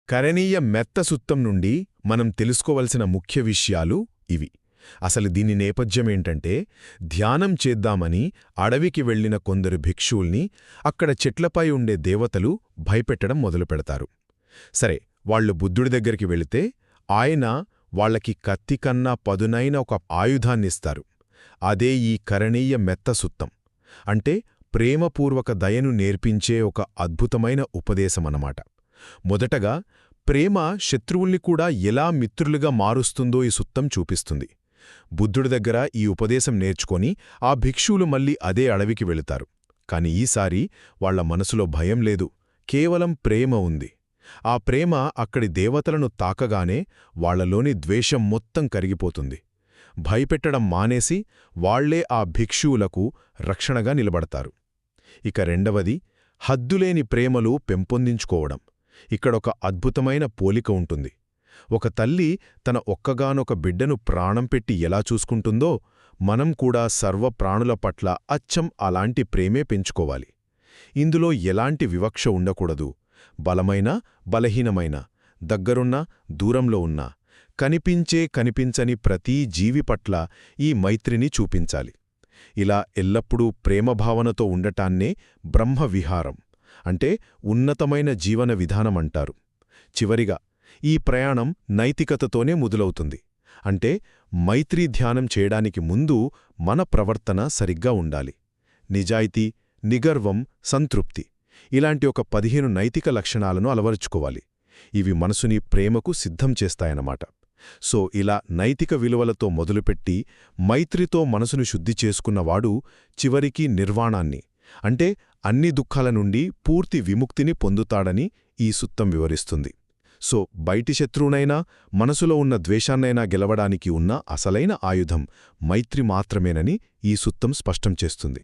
కరణీయ మెత్త సుత్తం నుండి మనం తెలుసుకోవలసిన ముఖ్య విషయాలు ఇవి. అసలు దీని నేపథ్యమేంటంటే, ధ్యానం చేద్దామని అడవికి వెళ్లిన కొందరు భిక్షువుల్ని అక్కడ చెట్లపై ఉండే దేవతలు భయపెట్టడం మొదలుపెడతారు. సరే, వాళ్లు బుద్ధుడి దగ్గరికి వెళితే ఆయన వాళ్లకి కత్తికన్నా పదునైన ఒక ఆయుధాన్నిస్తారు. అదే ఈ కరణీయ మెత్త సుత్తం. అంటే ప్రేమపూర్వక దయను నేర్పించే ఒక అద్భుతమైన ఉపదేశమన్నమాట. మొదటగా ప్రేమ శత్రువుల్ని కూడా ఎలా మిత్రులుగా మారుస్తుందో ఈ సుత్తం చూపిస్తుంది. బుద్ధుడి దగ్గర ఈ ఉపదేశం నేర్చుకొని ఆ భిక్షువులు మళ్ళీ అదే అడవికి వెళుతారు. కాని ఈసారి వాళ్ల మనసులో భయం లేదు, కేవలం ప్రేమ ఉంది. ఆ ప్రేమ అక్కడి దేవతలను తాకగానే వాళ్లలోని ద్వేషం మొత్తం కరిగిపోతుంది. భయపెట్టడం మానేసి వాళ్లే ఆ భిక్షువులకు రక్షణగా నిలబడతారు. ఇక రెండవది, హద్దులేని ప్రేమలు పెంపొందించుకోవడం. ఇక్కడొక అద్భుతమైన పోలిక ఉంటుంది. ఒక తల్లి తన ఒక్కగానొక బిడ్డను ప్రాణం పెట్టి ఎలా చూసుకుంటుందో, మనం కూడా సర్వప్రాణుల పట్ల అచ్చం అలాంటి ప్రేమే పెంచుకోవాలి. ఇందులో ఎలాంటి వివక్ష ఉండకూడదు. బలమైనా బలహీనమైనా, దగ్గరున్నా దూరంలో ఉన్నా, కనిపించని ప్రతీ జీవి పట్ల ఈ మైత్రిని చూపించాలి. ఇలా ఎల్లప్పుడూ ప్రేమభావనతో ఉండటాన్నే బ్రహ్మవిహారం, అంటే ఉన్నతమైన జీవన విధానమంటారు. చివరిగా, ఈ ప్రయాణం నైతికతతోనే మొదలవుతుంది. అంటే మైత్రీ ధ్యానం చేయడానికి ముందు మన ప్రవర్తన సరిగ్గా ఉండాలి. నిజాయితీ, నిగర్వం, సంతృప్తి, ఇలాంటి ఒక 15 నైతిక లక్షణాలను అలవరుచుకోవాలి. ఇవి మనసుని ప్రేమకు సిద్ధం చేస్తాయన్నమాట. సో ఇలా నైతిక విలువలతో మొదలుపెట్టి మైత్రితో మనసును శుద్ధి చేసుకున్నవాడు చివరికి నిర్వాణాన్ని, అంటే అన్ని దుఃఖాల నుండి పూర్తి విముక్తిని పొందుతాడని ఈ సుత్తం వివరిస్తుంది. సో బయటి శత్రువునైనా, మనసులో ఉన్న ద్వేషాన్నైనా గెలవడానికి ఉన్న అసలైన ఆయుధం మైత్రి మాత్రమేనని ఈ సుత్తం స్పష్టం చేస్తుంది.